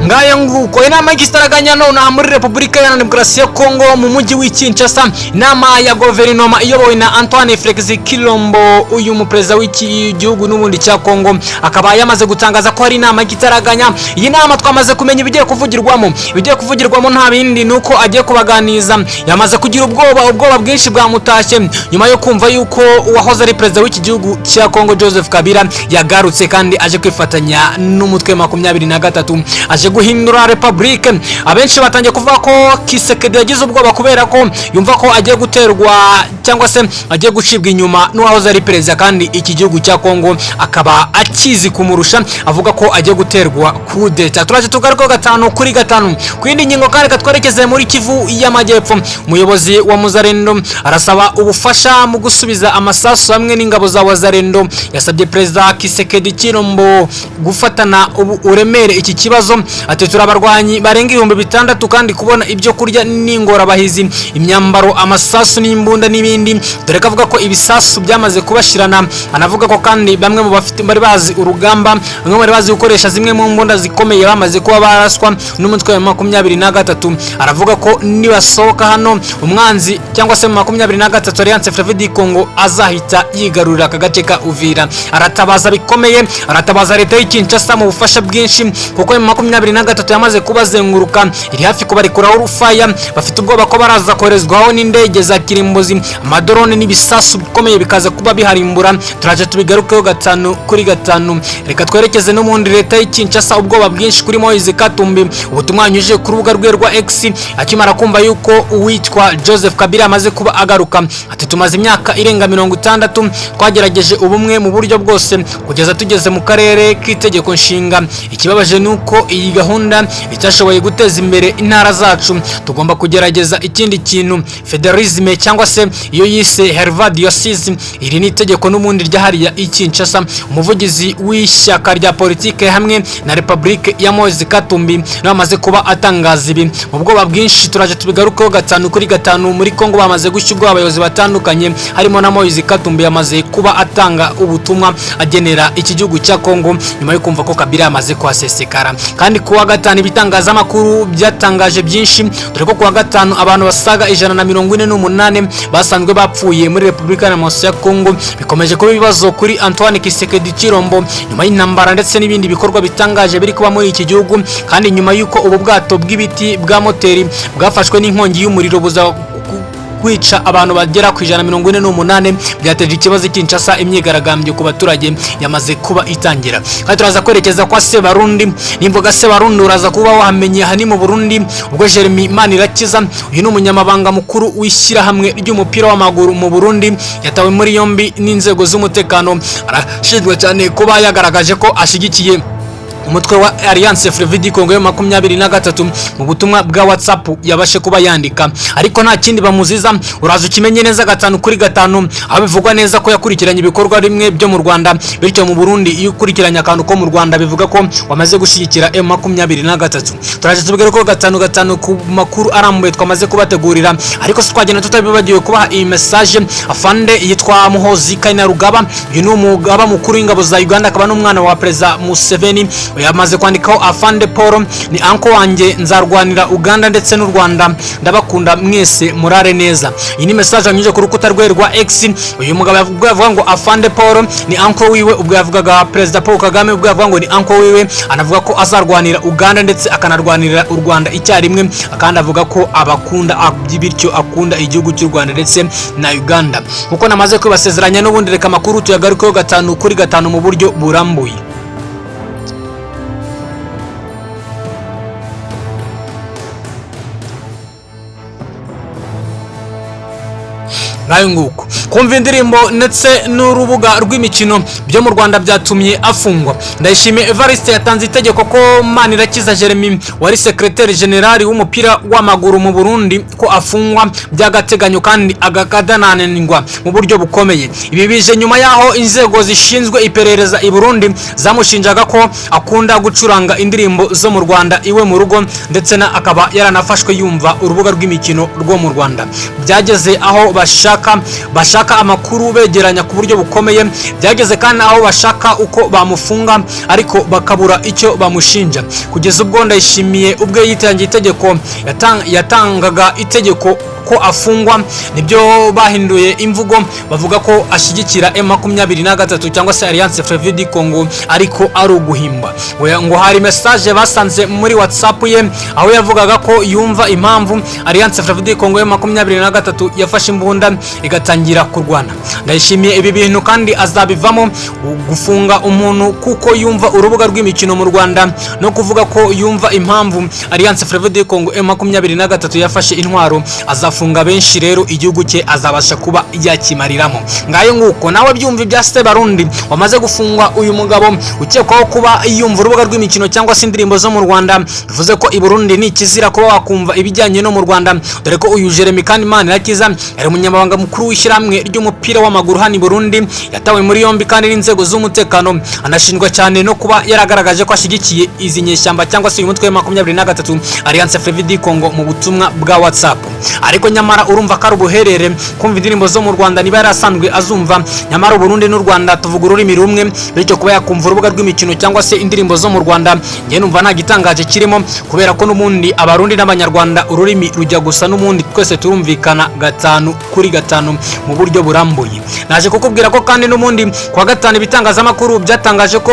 ngayo nguko inama y'igistaraganya none muri Republika ya Demokarasi ya Kongo mu mujyi wa Kinshasa. Inama ya guverinoma iyobowe na Antoine Felix Kilombo, uyu muperezida w'iki gihugu n'ubundi cya Kongo, akaba yamaze gutangaza ko hari inama y'igitaraganya. Iyi nama twamaze kumenya ibigiye kuvugirwamo. Ibigiye kuvugirwamo nta bindi nuko agiye kubaganiza. Yamaze kugira ubwoba bwinshi bwamutashye nyuma yo kumva yuko uwahoze ari perezida w'iki gihugu cya Kongo Joseph Kabira yagarutse kandi aje kwifatanya n'umutwe 23 aje guhindura republique. Abenshi batangiye kuvuga ko Tshisekedi yagize ubwoba kubera ko yumva ko agiye guterwa cyangwa se agiye gucibwa inyuma n'uwahoze ari perezida, kandi iki gihugu cya Kongo akaba akizi kumurusha, avuga ko agiye guterwa kudeta. Turaje tugaruka 5-5 kwindi nyingo kandi katwerekeze muri Kivu y'Amajyepfo. Umuyobozi wa Muzarendo arasaba ubufasha mu gusubiza amasasu hamwe n'ingabo za Wazarendo. Yasabye perezida Tshisekedi Chilombo gufatana uremere iki kibazo. Ati turabarwanyi barenga 6,000 kandi kubona ibyo kurya n'ingora bahizi, imyambaro, amasasu n'imbunda n'ibindi. Dore kavuga ko ibisasu byamaze kubashirana. Anavuga ko kandi bamwe mu bafite bari bazi urugamba, bamwe bari bazi gukoresha zimwe mu mbunda zikomeye bamaze kuba baraswa n'umutwe wa 23. Aravuga ko nibasohoka hano umwanzi cyangwa se 23 Alliance Fleuve Congo azahita yigarurira aka gace ka Uvira. Aratabaza bikomeye, aratabaza leta y'Kinshasa mu bufasha bwinshi kuko 23 yamaze kubazenguruka, iri hafi kubarekuraho urufaya. Bafite ubwoba ko baraza korezwaho n'indege za Kirimbuzi, amadrone n'ibisasu bikomeye bikaza kuba biharimbura. Turaje tubigarukeho 5-5. Reka twerekeze no mu leta y'Kinshasa. Ubwoba bwinshi kuri Moise Katumbi, ubutumwa nyuje ku rubuga rwe rwa X akimara kumva yuko uwitwa Joseph Kabira amaze kuba agaruka. Ati tumaze imyaka irenga 60 twagerageje ubumwe mu buryo bwose kugeza tugeze mu karere k'itegeko nshinga. Ikibabaje nuko iyi gahunda itashoboye guteza imbere intara zacu. Tugomba kugerageza ikindi kintu, federalisme cyangwa se iyo yise Harvard Diocese. Iri ni itegeko n'ubundi ryahariya Kinshasa. Umuvugizi w'ishyaka rya Politiki hamwe na Republique ya Moise Katumbi namaze kuba atangaza ibi. Mu bwoba bwinshi turaje tubigarukeho 5-5 muri Kongo. Bamaze gushyirwa abayobozi batandukanye harimo na Moise Katumbi yamaze kuba atanga ubutumwa agenera iki gihugu cya Kongo nyuma yo kumva ko Kabira yamaze kuhasesekara. Kandi kuwa gatanu ibitangazamakuru byatangaje byinshi, dore ko kuwa gatanu abantu basaga 148 basanzwe bapfuye muri Republika ya Kongo. Bikomeje kuba ibibazo kuri Antoine Tshisekedi Chilombo nyuma y'intambara ndetse n'ibindi bikorwa bitangaje biri kuba muri iki gihugu, kandi nyuma yuko ubu bwato bw'ibiti bwa moteri bwafashwe n'inkongi y'umuriro buza kwica abantu bagera ku 148 byateje ikibazo Kinshasa. Imyigaragambyo ku baturage yamaze kuba itangira. Kandi turaza kwerekeza kwa Sebarundi. Nimvuga Sebarundi uraza kuba wamenye hani mu Burundi ubwo Jeremy Manirakiza, uyu ni umunyamabanga mukuru w'ishyira hamwe ry'umupira w'amaguru mu Burundi, yatawe muri yombi n'inzego z'umutekano. Arashinjwa cyane kuba yagaragaje ko ashigikiye umutwe wa Alliance Fleuve Congo yo 23 mu butumwa bwa WhatsApp yabashe kuba yandika, ariko nta kindi bamuziza. Uraza ukimenye neza 5-5 aho bivugwa neza ko yakurikiranye ibikorwa rimwe byo mu Rwanda, bityo mu Burundi iyo ukurikiranye akantu ko mu Rwanda bivuga ko wamaze gushigikira M23. Turaje tubigere ko 5-5 ku makuru arambuye twamaze kubategurira, ariko twagenda tutabibagiwe kubaha iyi message. Afande yitwa Muhozi Kainarugaba, uyu ni umugaba mukuru w'ingabo za Uganda, akaba n'umwana wa Perezida Museveni. Yamaze kwandikaho Afande Paul, ni anko wanjye nzarwanira Uganda ndetse n'u Rwanda, ndabakunda mwese murare neza. Iyi ni message anyuje ku rukuta rwe rwa X. Uyu mugabo yavuga ngo Afande Paul ni anko wiwe, ubwo yavugaga Perezida Paul Kagame, ubwo yavuga ngo ni anko wiwe, anavuga ko azarwanira Uganda ndetse akanarwanira u Rwanda icyarimwe, akandi avuga ko abakunda bityo akunda igihugu cy'u Rwanda ndetse na Uganda. Kuko namaze kwibasezeranya n'ubundi reka makuru tuyagarukeho 5-5 mu buryo burambuye. Ngayo nguko kumva indirimbo ndetse n'urubuga rw'imikino byo mu Rwanda byatumye afungwa. Ndayishimiye Evariste yatanze itegeko ko Manirakiza Jeremy wari secrétaire général w'umupira w'amaguru mu Burundi ko afungwa by'agateganyo kandi agakadananirwa mu buryo bukomeye. Ibi bije nyuma yaho inzego zishinzwe iperereza i Burundi zamushinjaga ko akunda gucuranga indirimbo zo mu Rwanda iwe mu rugo, ndetse na akaba yaranafashwe yumva urubuga rw'imikino rwo mu Rwanda. Byageze aho bashaka bashaka amakuru begeranya ku buryo bukomeye. Byageze kandi aho bashaka uko bamufunga ariko bakabura icyo bamushinja, kugeza ubwo Ndayishimiye ubwe yitangiye itegeko yatangaga itegeko ko afungwa. Nibyo bahinduye imvugo bavuga ko ashyigikira M23 cyangwa se Alliance Fleuve du Congo, ariko ari uguhimba. Ngo hari message basanze muri WhatsApp ye aho yavugaga ko yumva impamvu Alliance Fleuve du Congo M23 yafashe imbunda igatangira kurwana. Ndayishimiye ibi bintu kandi azabivamo gufunga umuntu kuko yumva urubuga rw'imikino mu Rwanda no kuvuga ko yumva impamvu Alliance Fleuve du Congo M23 yafashe intwaro. Azafunga benshi, rero igihugu cye azabasha kuba yakimariramo. Ngayo nguko nawe byumva ibya Barundi wamaze gufungwa uyu mugabo ukekwaho kuba yumva urubuga rw'imikino cyangwa se indirimbo zo mu Rwanda. Bivuze ko i Burundi ni kizira kuba wakumva ibijyanye no mu Rwanda, dore ko uyu Jeremy kandi Manirakiza ari umunyamabanga mukuru w'ishyirahamwe ry'umupira w'amaguru hano i Burundi, yatawe muri yombi kandi n'inzego z'umutekano. Anashinjwa cyane no kuba yaragaragaje ko ashyigikiye izi nyeshyamba cyangwa se uyu mutwe wa 23 Alliance Fleuve du Congo mu butumwa bwa WhatsApp. Ariko nyamara urumva ko ari ubuherere kumva indirimbo zo mu Rwanda niba yarasanzwe azumva. Nyamara Burundi n'u Rwanda tuvuga ururimi rumwe, bityo kuba yakumva urubuga rw'imikino cyangwa se indirimbo zo mu Rwanda nge numva nta gitangaje kirimo, kubera ko n'ubundi abarundi n'abanyarwanda ururimi rujya gusa, n'ubundi twese turumvikana 5 mu buryo burambuye. Naje kukubwira ko kandi n'ubundi kwa gatanu ibitangazamakuru byatangaje ko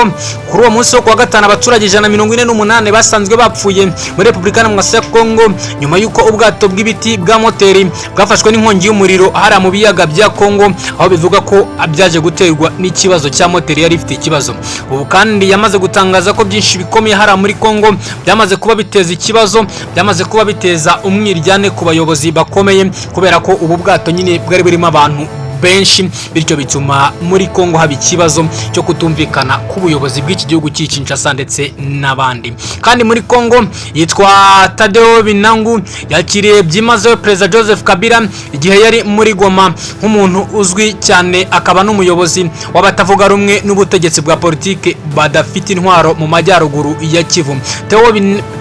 kuri uwo munsi wo kwa gatanu abaturage 148 basanzwe bapfuye muri Repubulika Demokarasi ya Kongo nyuma y'uko ubwato bw'ibiti bwa moteri bwafashwe n'inkongi y'umuriro ahari mu biyaga bya Kongo, aho bivuga ko byaje guterwa n'ikibazo cya moteri yari ifite ikibazo. Ubu kandi yamaze gutangaza ko byinshi bikomeye ahari muri Kongo byamaze kuba biteza ikibazo, byamaze kuba biteza umwiryane ku bayobozi bakomeye, kubera ko ubu bwato nyine bwari burimo abantu benshi, bityo bituma muri Kongo haba ikibazo cyo kutumvikana k'ubuyobozi bw'iki gihugu cy'Kinshasa ndetse n'abandi. Kandi muri Kongo yitwa Tadeo Binangu yakiriye byimazeyo Perezida Joseph Kabira igihe yari muri Goma nk'umuntu uzwi cyane, akaba n'umuyobozi w'abatavuga rumwe n'ubutegetsi bwa politiki badafite intwaro mu majyaruguru ya Kivu.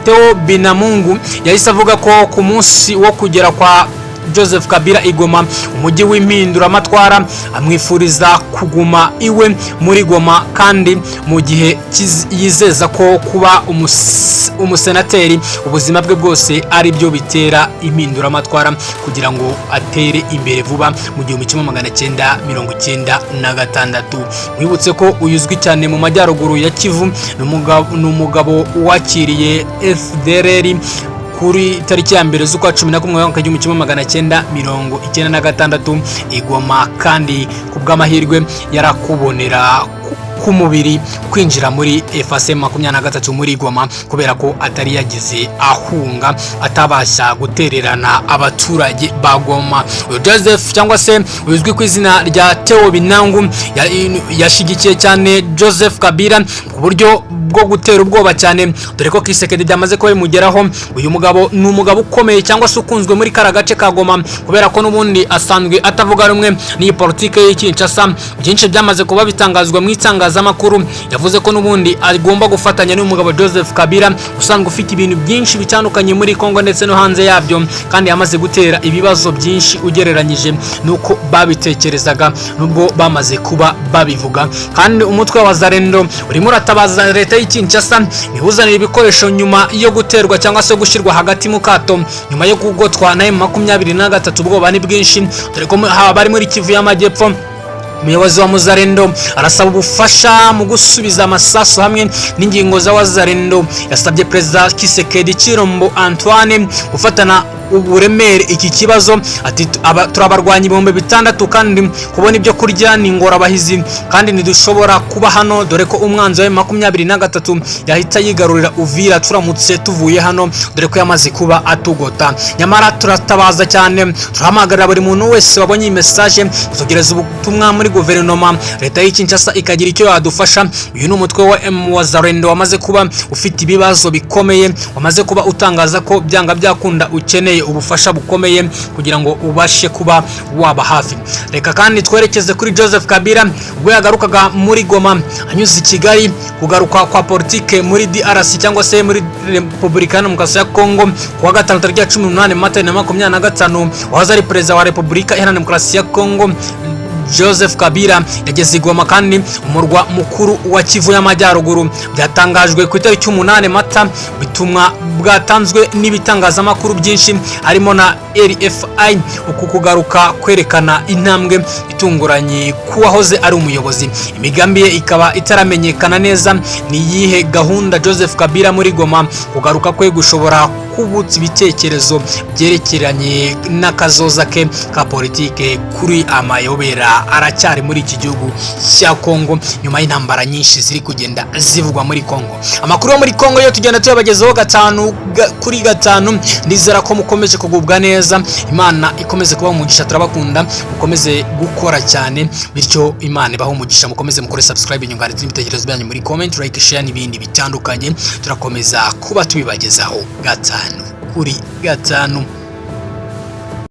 Teo Binamungu yahise avuga ko ku munsi wo kugera kwa Joseph Kabira igoma umujyi w'impinduramatwara, amwifuriza kuguma iwe muri Goma kandi mu gihe yizeza ko kuba umusenateri ubuzima bwe bwose ari byo bitera impinduramatwara kugira ngo atere imbere vuba mu 1996. Mwibutse ko uyuzwi cyane mu majyaruguru ya Kivu n'umugabo wakiriye FDLR kuri tariki ya mbere z'ukwa 11 mwaka 1996 igoma, kandi kubw'amahirwe yarakubonera ku mubiri kwinjira muri FAC 23 muri Goma, kubera ko atari yagize ahunga atabasha gutererana abaturage ba Goma. Joseph cyangwa se uzwi ku izina rya Teo Binangu yashigikiye cyane Joseph Kabira ku buryo bwo gutera ubwoba cyane, dore ko Tshisekedi byamaze ko bimugeraho. Uyu mugabo ni umugabo ukomeye cyangwa se ukunzwe muri karagace ka Goma, kubera ko n'ubundi asanzwe atavuga rumwe n'iyi politiki y'Kinshasa. Byinshi byamaze kuba bitangazwa mu itangazamakuru, yavuze ko n'ubundi agomba gufatanya n'umugabo Joseph Kabira usanzwe ufite ibintu byinshi bitandukanye muri Kongo ndetse no hanze yabyo, kandi yamaze gutera ibibazo byinshi ugereranyije nuko babitekerezaga nubwo bamaze kuba babivuga. Kandi umutwe wa Zarendo urimo uratabaza leta y'Kinshasa nibuzanira ibikoresho nyuma yo guterwa cyangwa se gushyirwa hagati mu kato nyuma yo kugotwa na M23. Ubwoba ni bwinshi, dore ko bari muri Kivu y'Amajyepfo. Umuyobozi wa Muzarendo arasaba ubufasha mu gusubiza amasasu hamwe n'ingingo za Wazarendo. Yasabye Perezida Tshisekedi Chilombo Antoine gufatana uburemere iki kibazo, ati turabarwanya 6,000 kandi kubona ibyo kurya ni ingorabahizi kandi ntidushobora kuba hano, dore ko umwanzi wa M23 yahita yigarurira Uvira turamutse tuvuye hano, dore ko yamaze kuba atugota. Nyamara turatabaza cyane, turahamagarira buri muntu wese wabonye iyi message kutugereza ubutumwa muri guverinoma, leta y'Kinshasa ikagira icyo yadufasha. Uyu ni umutwe wa Wazarendo wamaze kuba ufite ibibazo bikomeye, wamaze kuba utangaza ko byanga byakunda ukeneye bakeneye ubufasha bukomeye kugira ngo ubashe kuba waba hafi. Reka kandi twerekeze kuri Joseph Kabira ubwo yagarukaga muri Goma anyuze i Kigali kugaruka kwa Politiki muri DRC cyangwa se muri Repubulika ya Kongo kuwa gatanu tariki ya 18 Mata 2025 wahoze ari perezida wa Repubulika Iharanira Demokarasi ya Kongo Joseph Kabira yageze i Goma kandi umurwa mukuru wa Kivu y'Amajyaruguru. Byatangajwe ku itariki 8 Mata, bitumwa bwatanzwe n'ibitangazamakuru byinshi harimo na RFI. Uku kugaruka kwerekana intambwe itunguranye kuwahoze ari umuyobozi. Imigambi ye ikaba itaramenyekana neza ni yihe gahunda Joseph Kabira muri Goma kugaruka kwe gushobora kubutsa ibitekerezo byerekeranye n'akazoza ke ka politike kuri amayobera aracyari muri iki gihugu cya Kongo nyuma y'intambara nyinshi ziri kugenda zivugwa muri Kongo. Amakuru yo muri Kongo yo tugenda tuyabagezaho gatanu kuri gatanu. Ndizera ko mukomeje kugubwa neza, Imana ikomeze kuba umugisha, turabakunda, mukomeze gukora cyane, bityo Imana ibaho umugisha. Mukomeze mukore subscribe, inyunganizi n'ibitekerezo byanyu muri comment, like, share n'ibindi bitandukanye. Turakomeza kuba tubibagezaho gatanu kuri gatanu.